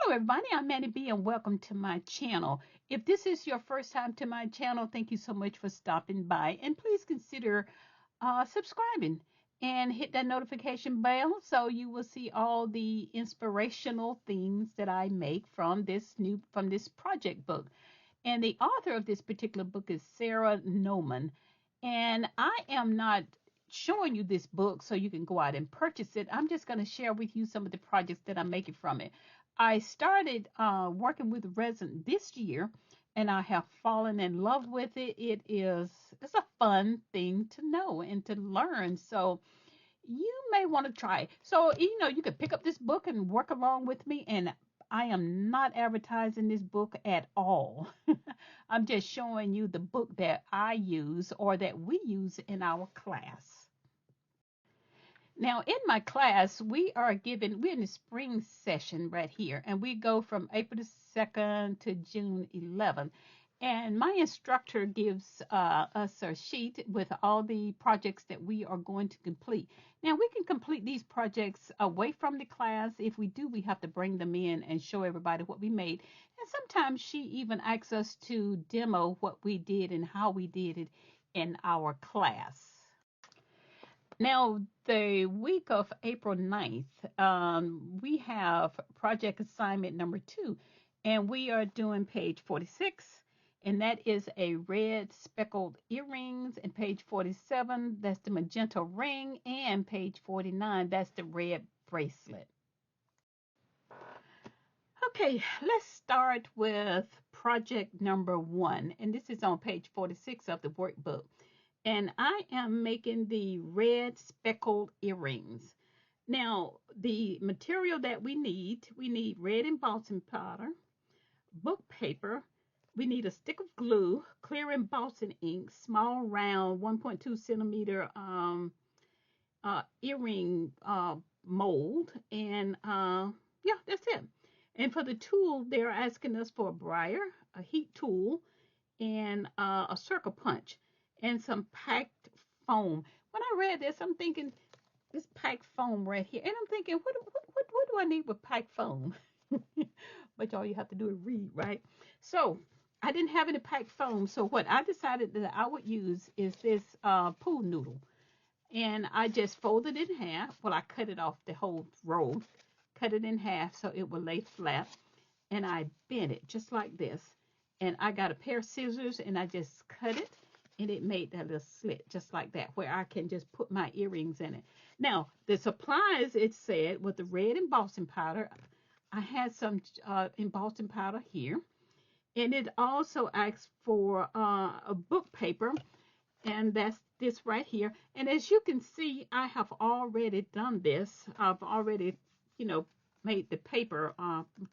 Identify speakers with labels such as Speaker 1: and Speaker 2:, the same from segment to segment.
Speaker 1: Hello everybody, I'm AnnieB and welcome to my channel. If this is your first time to my channel, thank you so much for stopping by and please consider subscribing and hit that notification bell so you will see all the inspirational things that I make from this project book. And the author of this particular book is Sara Naumann. And I am not showing you this book so you can go out and purchase it. I'm just going to share with you some of the projects that I'm making from it. I started working with resin this year and I have fallen in love with it. It's a fun thing to know and to learn. So you may want to try it. So, you could pick up this book and work along with me. And I am not advertising this book at all. I'm just showing you the book that I use or that we use in our class. Now, in my class, we're in the spring session right here, and we go from April the 2nd to June 11th. And my instructor gives us a sheet with all the projects that we are going to complete. Now, we can complete these projects away from the class. If we do, we have to bring them in and show everybody what we made. And sometimes she even asks us to demo what we did and how we did it in our class. Now, the week of April 9th, we have project assignment number 2, and we are doing page 46, and that is a red speckled earrings, and page 47, that's the magenta ring, and page 49, that's the red bracelet. Okay, let's start with project number 1, and this is on page 46 of the workbook. And I am making the red speckled earrings. Now, the material that we need red embossing powder, book paper, we need a stick of glue, clear embossing ink, small round 1.2 centimeter earring mold, and yeah, that's it. And for the tool, they're asking us for a briar, a heat tool, and a circle punch, and some packed foam. When I read this, I'm thinking this packed foam right here, and I'm thinking, what do I need with packed foam? But all you have to do is read, right? So I didn't have any packed foam, so what I decided that I would use is this pool noodle, and I just folded it in half. Well, I cut it off the whole roll, cut it in half so it will lay flat, and I bent it just like this. And I got a pair of scissors and I just cut it, and it made that little slit just like that where I can just put my earrings in it. Now, the supplies, it said, with the red embossing powder, I had some embossing powder here. And it also asked for a book paper, and that's this right here. And as you can see, I have already done this. I've already, made the paper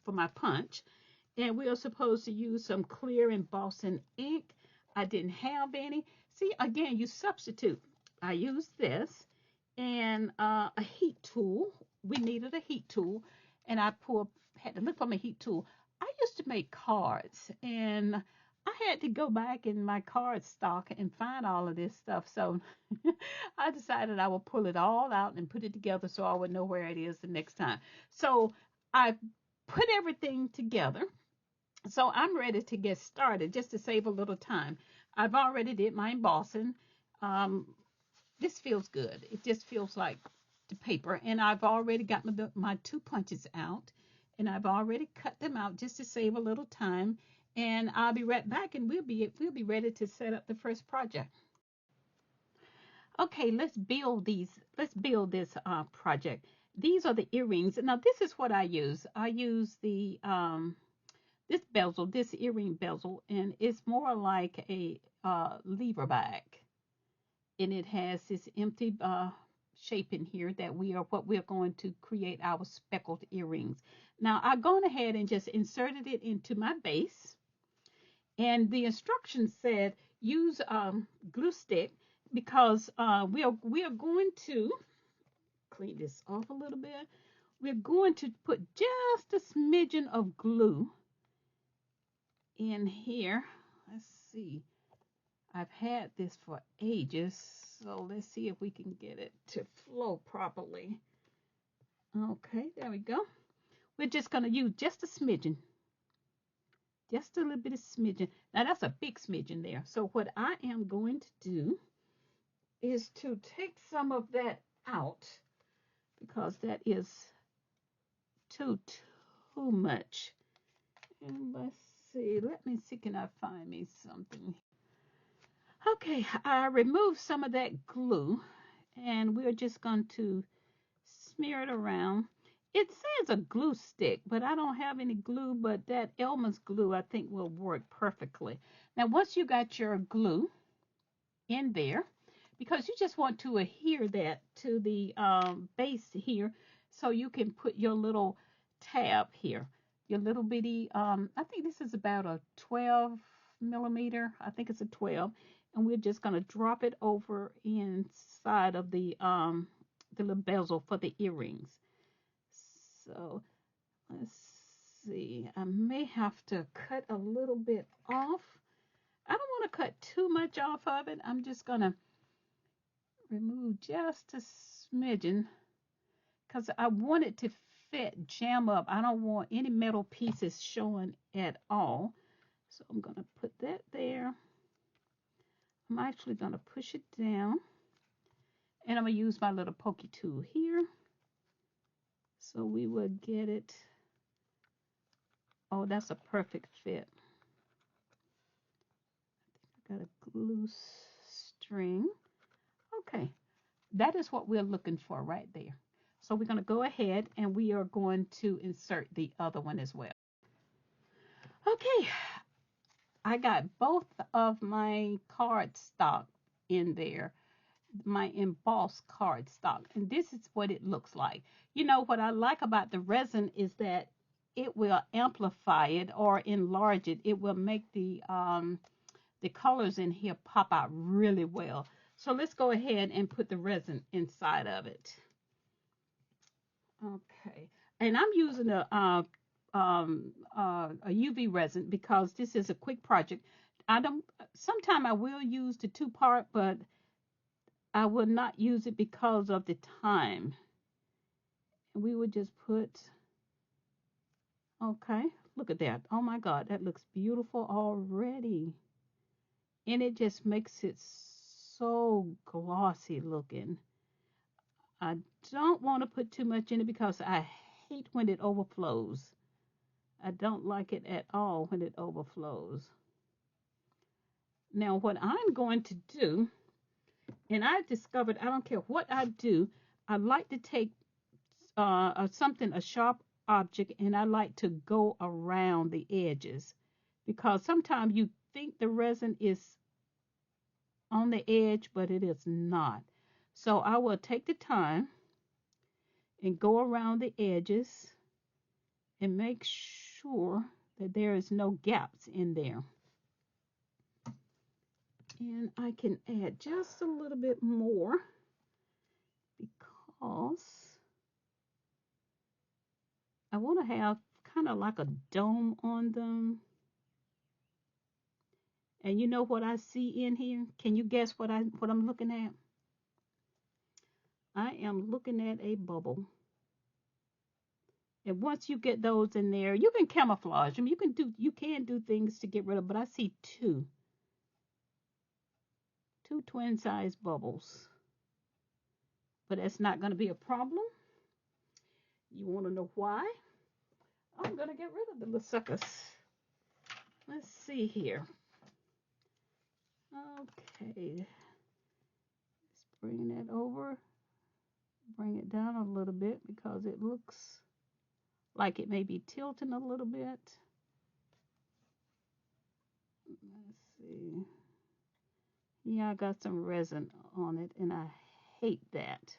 Speaker 1: for my punch. And we are supposed to use some clear embossing ink. I didn't have any. See, again, you substitute. I used this and a heat tool. We needed a heat tool, and had to look for my heat tool. I used to make cards, and I had to go back in my card stock and find all of this stuff. So I decided I would pull it all out and put it together so I would know where it is the next time. So I put everything together. So I'm ready to get started just to save a little time. I've already did my embossing. Um, this feels good. It just feels like the paper. And I've already got my 2 punches out. And I've already cut them out just to save a little time. And I'll be right back, and we'll be ready to set up the first project. Okay, let's build these. Let's build this project. These are the earrings. Now this is what I use. I use the this bezel, this earring bezel, and it's more like a lever bag. And it has this empty shape in here that we're going to create our speckled earrings. Now I've gone ahead and just inserted it into my base. And the instructions said use glue stick because we are going to clean this off a little bit. We're going to put just a smidgen of glue in here. Let's see. I've had this for ages, so let's see if we can get it to flow properly. Okay, there we go. We're just going to use just a smidgen, just a little bit of smidgen. Now that's a big smidgen there. So what I am going to do is to take some of that out because that is too much. And let's see, can I find me something? Okay, I removed some of that glue and we're just going to smear it around. It says a glue stick, but I don't have any glue, but that Elmer's glue I think will work perfectly. Now, once you got your glue in there, because you just want to adhere that to the base here, so you can put your little tab here, your little bitty, I think this is about a 12 millimeter, I think it's a 12, and we're just going to drop it over inside of the little bezel for the earrings. So let's see, I may have to cut a little bit off. I don't want to cut too much off of it. I'm just going to remove just a smidgen because I want it to fit, jam up. I don't want any metal pieces showing at all. So I'm going to put that there. I'm actually going to push it down. And I'm going to use my little pokey tool here. So we will get it. Oh, that's a perfect fit. I got a glue string. Okay, that is what we're looking for right there. So we're going to go ahead and we are going to insert the other one as well. Okay, I got both of my cardstock in there, my embossed cardstock, and this is what it looks like. You know, what I like about the resin is that it will amplify it or enlarge it. It will make the colors in here pop out really well. So let's go ahead and put the resin inside of it. Okay, and I'm using a UV resin because this is a quick project. Sometime I will use the 2-part, but I will not use it because of the time. And we would just put, okay, look at that. Oh my God, that looks beautiful already. And it just makes it so glossy looking. I don't want to put too much in it because I hate when it overflows. I don't like it at all when it overflows. Now, what I'm going to do, and I discovered, I don't care what I do, I like to take a sharp object, and I like to go around the edges because sometimes you think the resin is on the edge, but it is not. So I will take the time and go around the edges and make sure that there is no gaps in there. And I can add just a little bit more because I want to have kind of like a dome on them. And you know what I see in here? Can you guess what I'm looking at? I am looking at a bubble. And once you get those in there, you can camouflage them. You can do things to get rid of, but I see two twin size bubbles. But that's not going to be a problem. You want to know why? I'm going to get rid of the little suckers. Let's see here. Okay. Let's bring that over. Bring it down a little bit because it looks like it may be tilting a little bit. Let's see. Yeah, I got some resin on it and I hate that.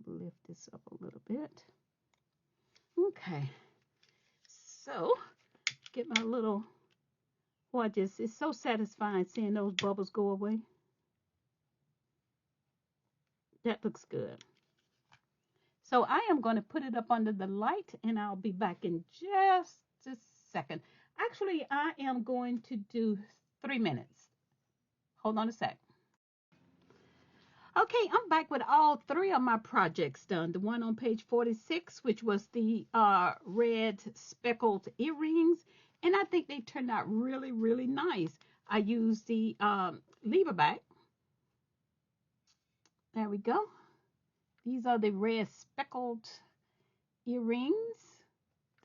Speaker 1: Lift this up a little bit. Okay. So, get my little, it's so satisfying seeing those bubbles go away. That looks good. So I am going to put it up under the light and I'll be back in just a second. Actually, I am going to do 3 minutes. Hold on a sec. Okay, I'm back with all three of my projects done. The one on page 46, which was the red speckled earrings, and I think they turned out really, really nice. I used the lever back. There we go. These are the red speckled earrings.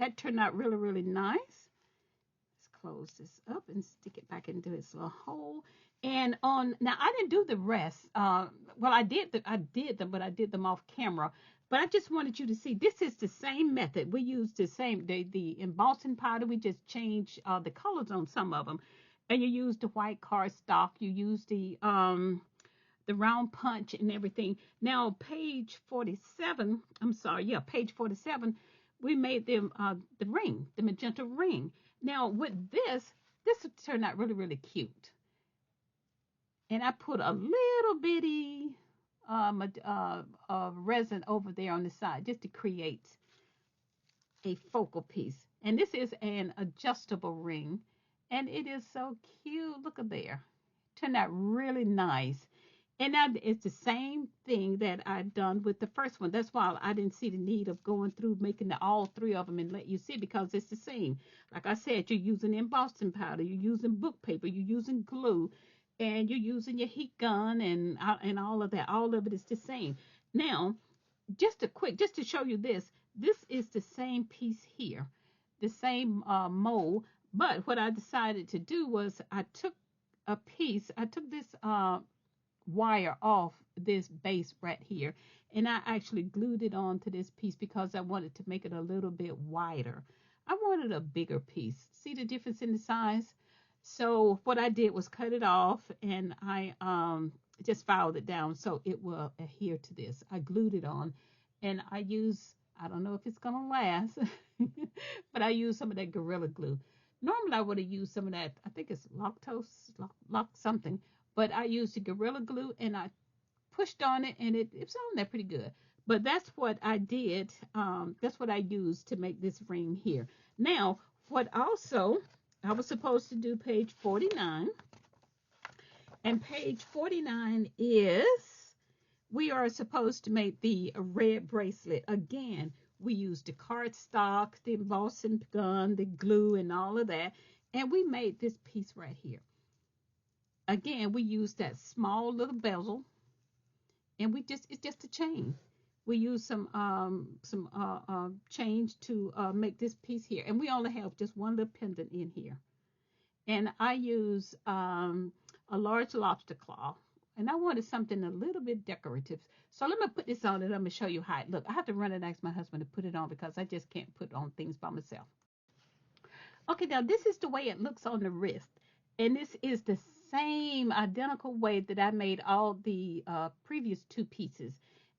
Speaker 1: That turned out really, really nice. Let's close this up and stick it back into its little hole. And on now, I didn't do the rest. Well, I did them, but I did them off camera. But I just wanted you to see this is the same method. We used the same the embossing powder. We just changed the colors on some of them. And you use the white cardstock. You use the round punch and everything. Now, page 47, I'm sorry, yeah, page 47, we made them the ring, the magenta ring. Now, with this turned out really, really cute. And I put a little bitty resin over there on the side just to create a focal piece. And this is an adjustable ring. And it is so cute. Look at there. Turned out really nice. And now it's the same thing that I've done with the first one. That's why I didn't see the need of going through making all three of them and let you see because it's the same. Like I said, you're using embossing powder, you're using book paper, you're using glue, and you're using your heat gun and all of that. All of it is the same. Now, just to show you this, this is the same piece here, the same mold. But what I decided to do was I took this wire off this base right here, and I actually glued it onto this piece because I wanted to make it a little bit wider. I wanted a bigger piece. See the difference in the size? So what I did was cut it off, and I just filed it down so it will adhere to this. I glued it on, and I don't know if it's gonna last, but I used some of that Gorilla Glue. Normally I would have used some of that, I think it's lock something, but I used the Gorilla Glue and I pushed on it and it's on there pretty good. But that's what I did. That's what I used to make this ring here. Now, what also I was supposed to do page 49, and page 49 is we are supposed to make the red bracelet. Again, we used the cardstock, the embossing gun, the glue, and all of that. And we made this piece right here. Again, we used that small little bezel, and it's just a chain. We use some change to make this piece here, and we only have just one little pendant in here. And I use a large lobster claw, and I wanted something a little bit decorative. So let me put this on, and I'm gonna show you how it looks. I have to run and ask my husband to put it on because I just can't put on things by myself. Okay, now this is the way it looks on the wrist, and this is the same identical way that I made all the previous two pieces.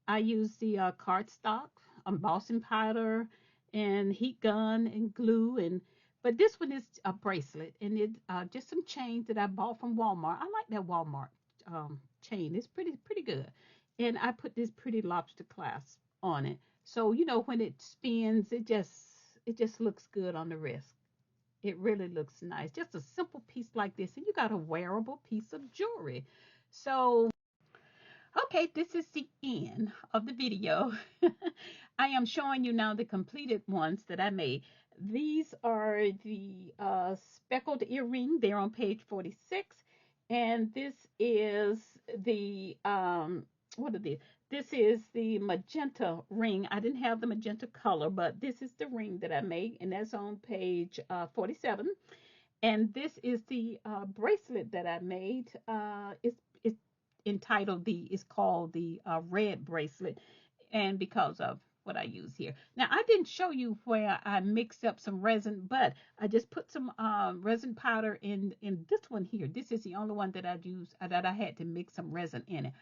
Speaker 1: I used the cardstock, embossing powder, and heat gun and glue, and but this one is a bracelet, and it just some chains that I bought from Walmart. I like that Walmart chain; it's pretty good. And I put this pretty lobster clasp on it, so you know when it spins, it just looks good on the wrist. It really looks nice. Just a simple piece like this, and you got a wearable piece of jewelry. So, okay, this is the end of the video. I am showing you now the completed ones that I made. These are the speckled earring. They're on page 46. And this is the, what are these? This is the magenta ring. I didn't have the magenta color, but this is the ring that I made, and that's on page 47. And this is the bracelet that I made. It's entitled it's called the red bracelet, and because of what I use here. Now I didn't show you where I mixed up some resin, but I just put some resin powder in this one here. This is the only one that I used that I had to mix some resin in it.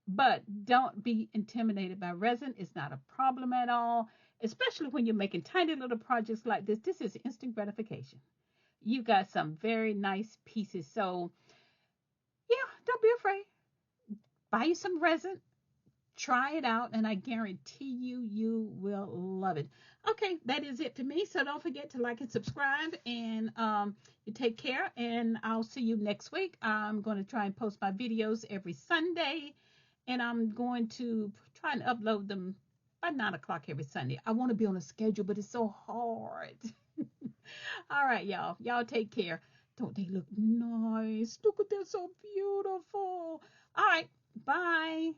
Speaker 1: But don't be intimidated by resin. It's not a problem at all, especially when you're making tiny little projects like this. This is instant gratification. You got some very nice pieces. So, yeah, don't be afraid. Buy you some resin, try it out, and I guarantee you will love it. Okay, that is it for me. So don't forget to like and subscribe, and you take care, and I'll see you next week. I'm going to try and post my videos every Sunday, and I'm going to try and upload them by 9 o'clock every Sunday. I want to be on a schedule, but it's so hard. All right, y'all. Y'all take care. Don't they look nice? Look at they're so beautiful. All right. Bye.